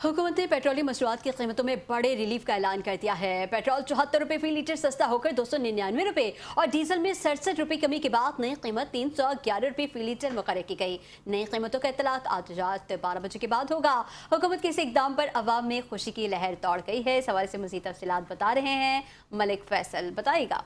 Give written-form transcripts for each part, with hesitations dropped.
हुकूमत ने पेट्रोलियम मसनूआत की कीमतों में बड़े रिलीफ का ऐलान कर दिया है। पेट्रोल 74 रुपये फी लीटर सस्ता होकर 299 रुपये और डीजल में 67 रुपये कमी के बाद नई कीमत 311 रुपये फी लीटर मुकर्रर की गई। नई कीमतों का इत्तलात आज रात 12 बजे के बाद होगा। हुकूमत के इस इकदाम पर अवाम में खुशी की लहर दौड़ गई है। इस हवाले से मज़ीद तफसीलात बता रहे हैं मलिक फैसल, बताइएगा।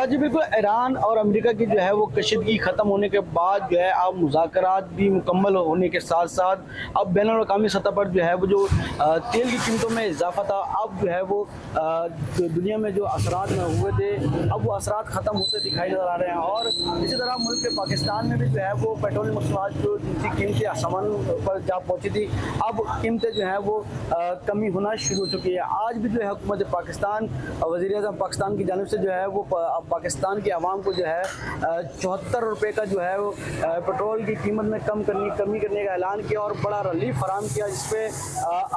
जी बिल्कुल, ईरान और अमेरिका की जो है वो कशीदगी ख़त्म होने के बाद जो है अब मुज़ाकरात भी मुकम्मल होने के साथ साथ अब बैनुल-अक़वामी सतह पर जो है वो जो तेल की कीमतों में इजाफा था, अब जो है वो दुनिया में जो असरात में हुए थे अब वो असरात ख़त्म होते दिखाई नज़र आ रहे हैं। और इसी तरह मुल्क के पाकिस्तान में भी जो है वो पेट्रोलियम मसनूआत जो जिनकी कीमतें आसमान पर जा पहुँची थी, अब कीमतें जो है वो कमी होना शुरू हो चुकी है। आज भी जो है हुकूमत पाकिस्तान वज़ीर-ए-आज़म पाकिस्तान की जानिब से जो है वो पाकिस्तान के अवाम को जो है 74 रुपये का जो है वो पेट्रोल की कीमत में कमी करने का ऐलान किया और बड़ा रिलीफ फराहम किया, जिस पे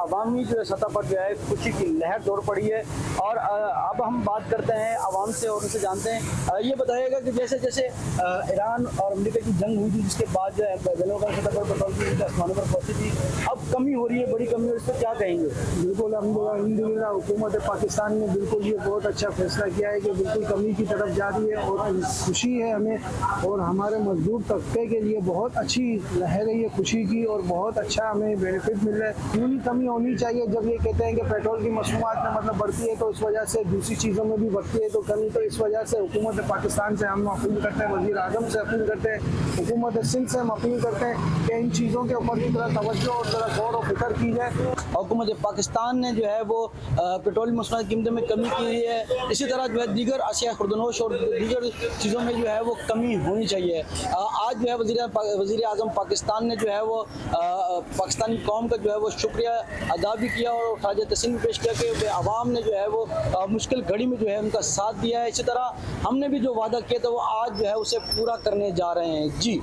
अवामी जो है सतह पर जो है खुशी की लहर दौड़ पड़ी है। और अब हम बात करते हैं अवाम से और उनसे जानते हैं, ये बताइएगा कि जैसे जैसे ईरान और अमेरिका की जंग हुई थी, जिसके बाद जो है बैनुल-अक़वामी सतह पर पेट्रोल की कीमत आसमानों पर पहुँची थी, अब कमी हो रही है, बड़ी कमी, और इस पर क्या कहेंगे? बिल्कुल अल्हम्दुलिल्लाह हुकूमत पाकिस्तान ने बिल्कुल ये बहुत अच्छा फैसला किया है कि बिल्कुल कमी की तरफ जा रही है और खुशी है हमें और हमारे मजदूर तबके के लिए बहुत अच्छी लहर है ये खुशी की और बहुत अच्छा हमें बेनिफिट मिल रहा है। यूँ ही कमी होनी चाहिए। जब ये कहते हैं कि पेट्रोल की मसनूआत में मतलब बढ़ती है तो इस वजह से दूसरी चीज़ों में भी बढ़ती है तो कमी, तो इस वजह से हुकूमत पाकिस्तान से हम अपील करते हैं, वज़ीर आज़म से अपील करते हैं, हुकूमत सिंध से हम अपील करते हैं कि इन चीज़ों के ऊपर भी थोड़ा तवज्जो और थोड़ा गौर और फिक्र की जाए। हुकूमत पाकिस्तान ने जो है वो पेट्रोल मसनूआत की कीमतों में कमी की है, इसी तरह जो है दीगर अशिया खुर्दनोश और दीगर चीज़ों में जो है वो कमी होनी चाहिए। आज जो है वज़ीर आज़म पाकिस्तान ने जो है वो पाकिस्तानी कौम का जो है वो शुक्रिया अदा भी किया और ख़राज तहसीन भी पेश किया कि आवाम ने जो है वो मुश्किल घड़ी में जो है उनका साथ दिया है। इसी तरह हमने भी जो वादा किया था वो आज जो है उसे पूरा करने जा रहे हैं। जी।